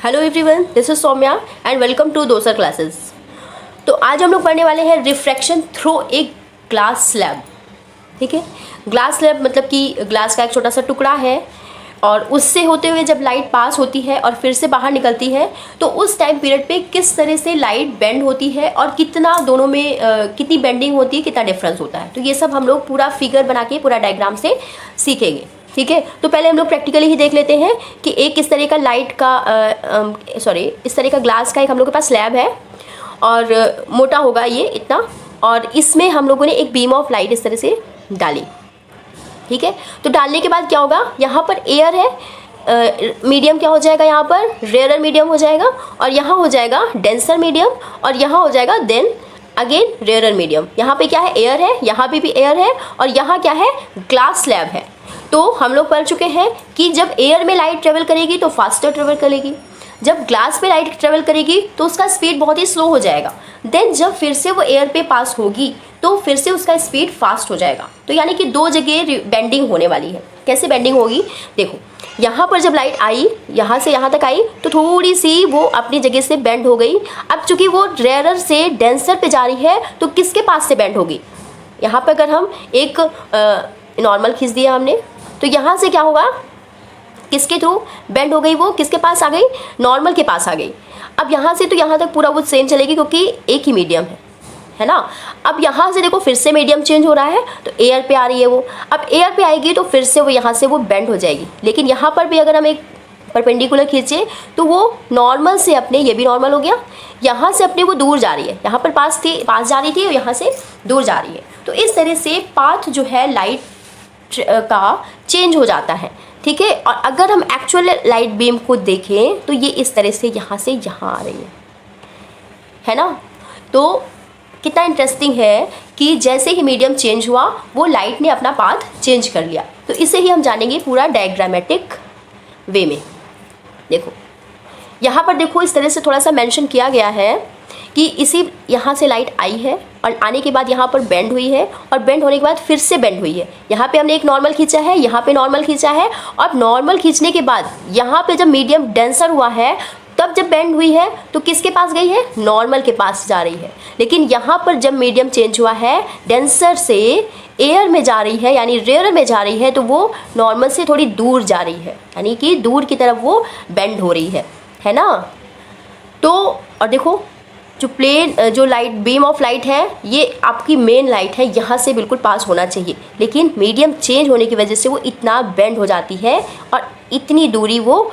Hello everyone, this is Saumya and welcome to दोसर classes. तो आज हम लोग पढ़ने वाले हैं refraction through a glass slab. ठीक है, ग्लास स्लैब मतलब कि ग्लास का एक छोटा सा टुकड़ा है और उससे होते हुए जब लाइट पास होती है और फिर से बाहर निकलती है तो उस टाइम पीरियड पे किस तरह से लाइट बेंड होती है और कितना दोनों में कितनी बेंडिंग होती है, कितना डिफरेंस होता है। तो ये सब हम लोग पूरा फिगर बना के पूरा डायग्राम से सीखेंगे। ठीक है, तो पहले हम लोग प्रैक्टिकली ही देख लेते हैं कि एक किस तरह का लाइट का इस तरह का ग्लास का एक हम लोग के पास स्लैब है और मोटा होगा ये इतना, और इसमें हम लोगों ने एक बीम ऑफ लाइट इस तरह से डाली। ठीक है, तो डालने के बाद क्या होगा, यहाँ पर एयर है, मीडियम क्या हो जाएगा, यहाँ पर रेयरर मीडियम हो जाएगा और यहाँ हो जाएगा डेंसर मीडियम और यहाँ हो जाएगा देन अगेन रेयरर मीडियम। यहाँ पे क्या है, एयर है, यहाँ पे भी एयर है और यहाँ क्या है, ग्लास स्लैब है। तो हम लोग पढ़ चुके हैं कि जब एयर में लाइट ट्रेवल करेगी तो फास्टर ट्रेवल करेगी, जब ग्लास पे लाइट ट्रेवल करेगी तो उसका स्पीड बहुत ही स्लो हो जाएगा। देन जब फिर से वो एयर पे पास होगी तो फिर से उसका स्पीड फास्ट हो जाएगा। तो यानी कि दो जगह बेंडिंग होने वाली है। कैसे बेंडिंग होगी, देखो यहाँ पर जब लाइट आई, यहाँ से यहाँ तक आई तो थोड़ी सी वो अपनी जगह से बेंड हो गई। अब चूंकि वो रेयरर से डेंसर पे जा रही है तो किसके पास से बेंड होगी, यहाँ पर अगर हम एक नॉर्मल खींच दिया हमने तो यहाँ से क्या होगा, किसके थ्रू बेंड हो गई, वो किसके पास आ गई, नॉर्मल के पास आ गई। अब यहाँ से तो यहाँ तक पूरा वो सेम चलेगी क्योंकि एक ही मीडियम है ना। अब यहाँ से देखो फिर से मीडियम चेंज हो रहा है तो एयर पे आ रही है वो, अब एयर पे आएगी तो फिर से वो यहाँ से वो बेंड हो जाएगी। लेकिन यहाँ पर भी अगर हम एक परपेंडिकुलर खींचे तो वो नॉर्मल से अपने, ये भी नॉर्मल हो गया, यहाँ से अपने वो दूर जा रही है, यहाँ पर पास जा रही थी और यहाँ से दूर जा रही है। तो इस तरह से पाथ जो है लाइट का चेंज हो जाता है। ठीक है, और अगर हम एक्चुअल लाइट बीम को देखें तो ये इस तरह से यहाँ से यहाँ आ रही है ना। तो कितना इंटरेस्टिंग है कि जैसे ही मीडियम चेंज हुआ वो लाइट ने अपना पाथ चेंज कर लिया। तो इसे ही हम जानेंगे पूरा डायग्रामेटिक वे में। देखो यहाँ पर देखो इस तरह से थोड़ा सा मेंशन किया गया है कि इसी यहाँ से लाइट आई है और आने के बाद यहाँ पर बेंड हुई है और बेंड होने के बाद फिर से बेंड हुई है। यहाँ पे हमने एक नॉर्मल खींचा है, यहाँ पे नॉर्मल खींचा है और नॉर्मल खींचने के बाद यहाँ पे जब मीडियम डेंसर हुआ है तब जब बेंड हुई है तो किसके पास गई है, नॉर्मल के पास जा रही है। लेकिन यहाँ पर जब मीडियम चेंज हुआ है, डेंसर से एयर में जा रही है यानी रेयर में जा रही है, तो वो नॉर्मल से थोड़ी दूर जा रही है, यानी कि दूर की तरफ वो बेंड हो रही है ना। तो और देखो जो लाइट बीम ऑफ लाइट है ये आपकी मेन लाइट है, यहाँ से बिल्कुल पास होना चाहिए, लेकिन मीडियम चेंज होने की वजह से वो इतना बेंड हो जाती है और इतनी दूरी वो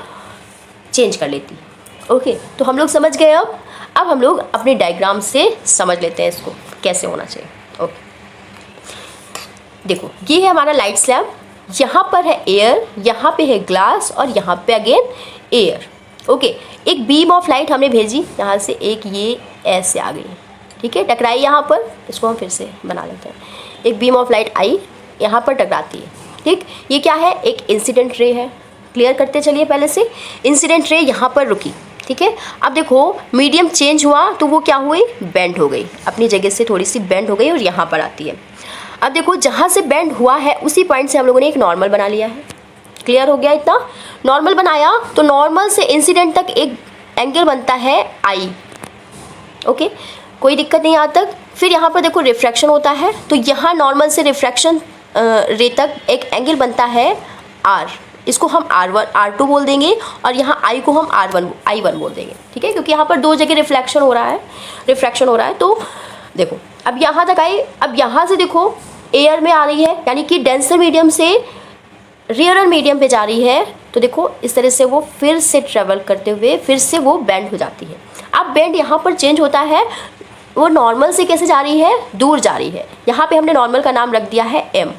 चेंज कर लेती है। ओके, तो हम लोग समझ गए। अब हम लोग अपने डायग्राम से समझ लेते हैं इसको कैसे होना चाहिए। ओके, देखो ये है हमारा लाइट स्लैब, यहाँ पर है एयर, यहाँ पे है ग्लास और यहाँ पे अगेन एयर। ओके, एक बीम ऑफ लाइट हमने भेजी यहाँ से, एक ये ऐसे आ गई, ठीक है, टकराई यहाँ पर, इसको हम फिर से बना लेते हैं। एक बीम ऑफ लाइट आई, यहाँ पर टकराती है। ठीक, ये क्या है, एक इंसिडेंट रे है। क्लियर करते चलिए पहले से, इंसिडेंट रे यहाँ पर रुकी। ठीक है, अब देखो मीडियम चेंज हुआ तो वो क्या हुई, बेंड हो गई, अपनी जगह से थोड़ी सी बेंड हो गई और यहाँ पर आती है। अब देखो जहाँ से बेंड हुआ है उसी पॉइंट से हम लोगों ने एक नॉर्मल बना लिया है। क्लियर हो गया इतना, नॉर्मल बनाया तो नॉर्मल से इंसिडेंट तक एक एंगल बनता है आई। ओके, कोई दिक्कत नहीं यहाँ तक। फिर यहाँ पर देखो रिफ्रैक्शन होता है तो यहाँ नॉर्मल से रिफ्रैक्शन रे तक एक एंगल बनता है आर, इसको हम R2 बोल देंगे और यहाँ आई को हम I1 बोल देंगे। ठीक है, क्योंकि यहाँ पर दो जगह रिफ्रैक्शन हो रहा है। तो देखो अब यहाँ तक आई, अब यहाँ से देखो एयर में आ रही है यानी कि डेंसर मीडियम से रेयरर मीडियम पे जा रही है। तो देखो इस तरह से वो फिर से ट्रेवल करते हुए फिर से वो बेंड हो जाती है। अब बेंड यहाँ पर चेंज होता है, वो नॉर्मल से कैसे जा रही है, दूर जा रही है। यहाँ पे हमने नॉर्मल का नाम रख दिया है M।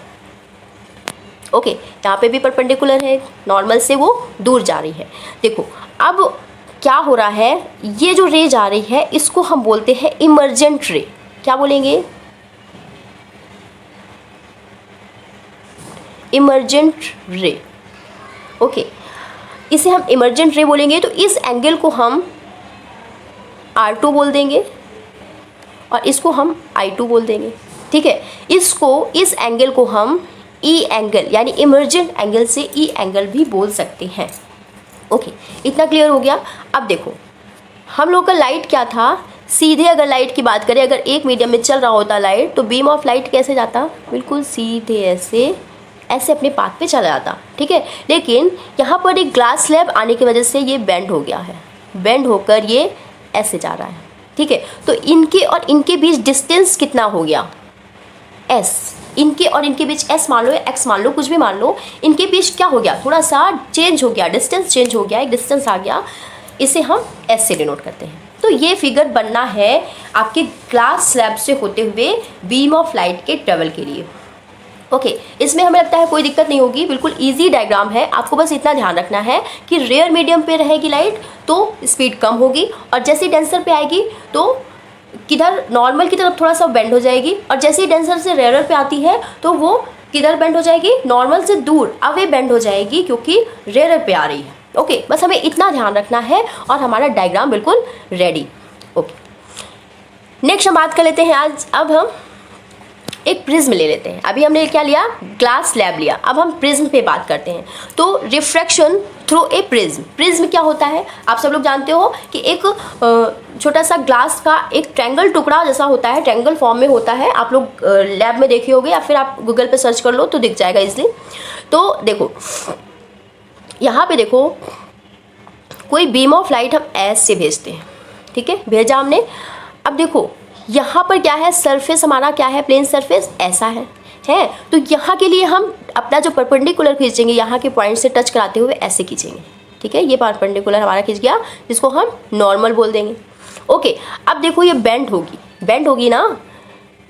ओके, यहाँ पे भी परपेंडिकुलर है, नॉर्मल से वो दूर जा रही है। देखो अब क्या हो रहा है, ये जो रे जा रही है इसको हम बोलते हैं इमर्जेंट रे। क्या बोलेंगे, इमर्जेंट रे। ओके, इसे हम इमर्जेंट रे बोलेंगे। तो इस एंगल को हम R2 बोल देंगे और इसको हम I2 बोल देंगे। ठीक है, इस एंगल को हम ई एंगल यानी इमर्जेंट एंगल से ई एंगल भी बोल सकते हैं। ओके, इतना क्लियर हो गया। अब देखो हम लोग का लाइट क्या था, सीधे अगर लाइट की बात करें, अगर एक मीडियम में चल रहा होता लाइट तो बीम ऑफ लाइट कैसे जाता, बिल्कुल सीधे ऐसे ऐसे अपने पाथ पे चला जाता, ठीक है। लेकिन यहाँ पर एक ग्लास स्लैब आने की वजह से ये बेंड हो गया है, बेंड होकर ये ऐसे जा रहा है, ठीक है। तो इनके और इनके बीच डिस्टेंस कितना हो गया, एस। इनके और इनके बीच एस मान लो या एक्स मान लो, कुछ भी मान लो, इनके बीच क्या हो गया, थोड़ा सा चेंज हो गया, डिस्टेंस चेंज हो गया, एक डिस्टेंस आ गया, इसे हम एस से डिनोट करते हैं। तो ये फिगर बनना है आपके ग्लास स्लैब से होते हुए बीम ऑफ लाइट के ट्रेवल के लिए। ओके, इसमें हमें लगता है कोई दिक्कत नहीं होगी, बिल्कुल इजी डायग्राम है। आपको बस इतना ध्यान रखना है कि रेयर मीडियम पे रहेगी लाइट तो स्पीड कम होगी, और जैसे ही डेंसर पे आएगी तो किधर नॉर्मल की तरफ थोड़ा सा बेंड हो जाएगी, और जैसे ही डेंसर से रेयर पे आती है तो वो किधर बेंड हो जाएगी, नॉर्मल से दूर अवे बेंड हो जाएगी, क्योंकि रेयर पे आ रही है। ओके, बस हमें इतना ध्यान रखना है और हमारा डायग्राम बिल्कुल रेडी। ओके, नेक्स्ट हम बात कर लेते हैं आज, अब हम एक प्रिज्म ले लेते हैं। अभी हमने क्या लिया, ग्लास स्लैब लिया, अब हम प्रिज्म पे बात करते हैं। तो रिफ्रैक्शन थ्रू ए प्रिज्म, प्रिज्म क्या होता है आप सब लोग जानते हो कि एक छोटा सा ग्लास का एक ट्रायंगल टुकड़ा जैसा होता है, ट्रायंगल फॉर्म में होता है। आप लोग लैब में देखे होंगे या फिर आप गूगल पे सर्च कर लो तो दिख जाएगा इसलिए। तो देखो यहाँ पे देखो, कोई बीम ऑफ लाइट हम एस से भेजते हैं, ठीक है, भेजा हमने। अब देखो यहाँ पर क्या है, सरफेस हमारा क्या है, प्लेन सरफेस ऐसा है तो यहाँ के लिए हम अपना जो परपेंडिकुलर खींचेंगे, यहाँ के पॉइंट से टच कराते हुए ऐसे खींचेंगे, ठीक है। ये परपेंडिकुलर हमारा खींच गया, जिसको हम नॉर्मल बोल देंगे। ओके, अब देखो ये बेंड होगी, बेंड होगी ना,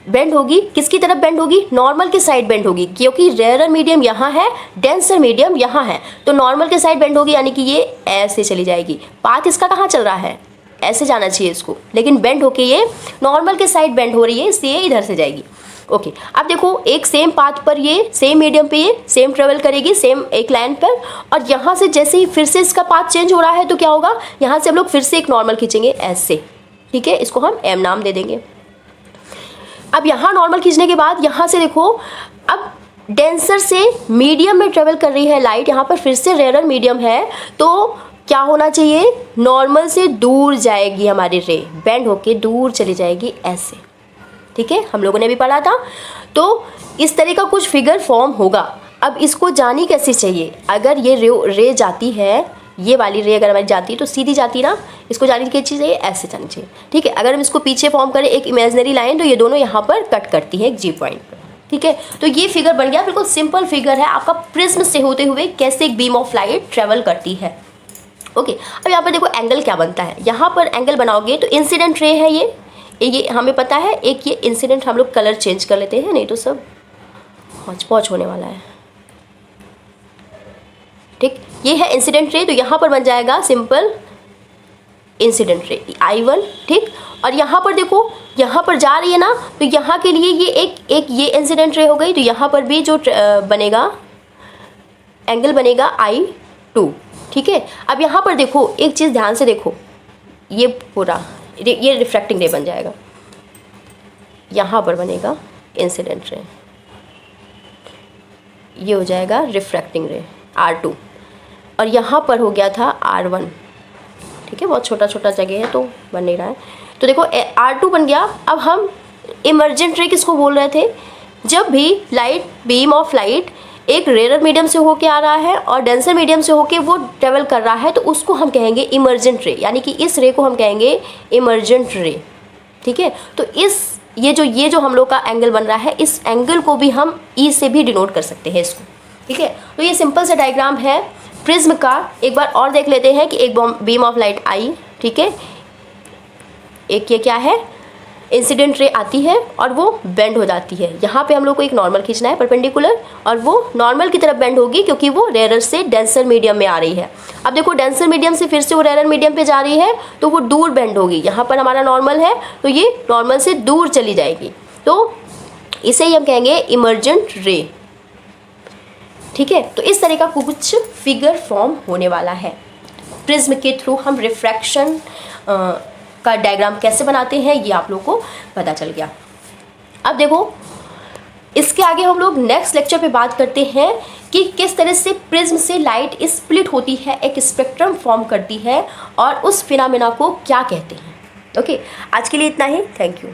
बेंड होगी, किसकी तरफ बेंड होगी, नॉर्मल के साइड बेंड होगी, क्योंकि रेयर मीडियम यहाँ है, डेंसर मीडियम यहाँ है, तो नॉर्मल के साइड बेंड होगी, यानी कि ये ऐसे चली जाएगी। पाथ इसका कहाँ चल रहा है, ऐसे जाना चाहिए इसको, लेकिन बेंड होके ये नॉर्मल के साइड बेंड हो रही है, इसलिए इधर से जाएगी। ओके, अब देखो एक सेम पाथ पर ये सेम मीडियम पे ये सेम ट्रेवल करेगी, सेम एक लाइन पर, और यहाँ से जैसे ही फिर से इसका पाथ चेंज हो रहा है तो क्या होगा, यहाँ से हम लोग फिर से एक नॉर्मल खींचेंगे ऐसे, ठीक है, इसको हम एम नाम दे देंगे। अब यहाँ नॉर्मल खींचने के बाद यहाँ से देखो, अब डेंसर से मीडियम में ट्रेवल कर रही है लाइट, यहाँ पर फिर से रेयर मीडियम है, तो क्या होना चाहिए, नॉर्मल से दूर जाएगी हमारी रे, बेंड होके दूर चली जाएगी ऐसे, ठीक है, हम लोगों ने भी पढ़ा था। तो इस तरह का कुछ फिगर फॉर्म होगा। अब इसको जानी कैसे चाहिए, अगर ये रे जाती है, ये वाली रे अगर हमारी जाती है तो सीधी जाती ना, इसको जानी कैसी चाहिए, ऐसे जानी चाहिए, ठीक है। अगर हम इसको पीछे फॉर्म करें एक इमेजिनरी लाइन, तो ये दोनों यहाँ पर कट करती है एक जी पॉइंट पर, ठीक है। तो ये फिगर बन गया, बिल्कुल सिंपल फिगर है आपका प्रिज्म से होते हुए कैसे एक बीम ऑफ लाइट ट्रेवल करती है। ओके, अब यहाँ पर देखो एंगल क्या बनता है, यहाँ पर एंगल बनाओगे तो इंसिडेंट रे है ये हमें पता है, एक ये इंसिडेंट, हम लोग कलर चेंज कर लेते हैं नहीं तो सब हौच पौच होने वाला है, ठीक। ये है इंसिडेंट रे, तो यहाँ पर बन जाएगा सिंपल इंसिडेंट रे I1, ठीक। और यहाँ पर देखो, यहाँ पर जा रही है ना, तो यहाँ के लिए ये एक ये इंसिडेंट रे हो गई, तो यहाँ पर भी जो बनेगा एंगल बनेगा I2, ठीक है। अब यहाँ पर देखो एक चीज़ ध्यान से देखो, ये पूरा ये रिफ्रैक्टिंग रे बन जाएगा, यहाँ पर बनेगा इंसिडेंट रे, ये हो जाएगा रिफ्रैक्टिंग रे R2, और यहाँ पर हो गया था R1, ठीक है, बहुत छोटा छोटा जगह है तो बन नहीं रहा है। तो देखो R2 बन गया। अब हम इमर्जेंट रे किसको बोल रहे थे, जब भी लाइट बीम ऑफ लाइट एक रेयर मीडियम से होके आ रहा है और डेंसर मीडियम से होके वो ट्रेवल कर रहा है, तो उसको हम कहेंगे इमर्जेंट रे, यानी कि इस रे को हम कहेंगे इमर्जेंट रे, ठीक है। तो ये जो हम लोग का एंगल बन रहा है, इस एंगल को भी हम ई से भी डिनोट कर सकते हैं इसको, ठीक है। तो ये सिंपल सा डायग्राम है प्रिज्म का। एक बार और देख लेते हैं कि एक बीम ऑफ लाइट आई, ठीक है, एक ये क्या है, इंसिडेंट रे आती है और वो बेंड हो जाती है। यहाँ पे हम लोग को एक नॉर्मल खींचना है परपेंडिकुलर, और वो नॉर्मल की तरफ बेंड होगी क्योंकि वो रेयर से डेंसर मीडियम में आ रही है। अब देखो डेंसर मीडियम से फिर से वो रेयर मीडियम पे जा रही है, तो वो दूर बेंड होगी। यहाँ पर हमारा नॉर्मल है तो ये नॉर्मल से दूर चली जाएगी, तो इसे ही हम कहेंगे इमर्जेंट रे, ठीक है। तो इस तरह का कुछ फिगर फॉर्म होने वाला है। प्रिज्म के थ्रू हम रिफ्रैक्शन का डायग्राम कैसे बनाते हैं ये आप लोगों को पता चल गया। अब देखो इसके आगे हम लोग नेक्स्ट लेक्चर पे बात करते हैं कि किस तरह से प्रिज्म से लाइट स्प्लिट होती है, एक स्पेक्ट्रम फॉर्म करती है और उस फिनोमेना को क्या कहते हैं। ओके, आज के लिए इतना ही। Thank you.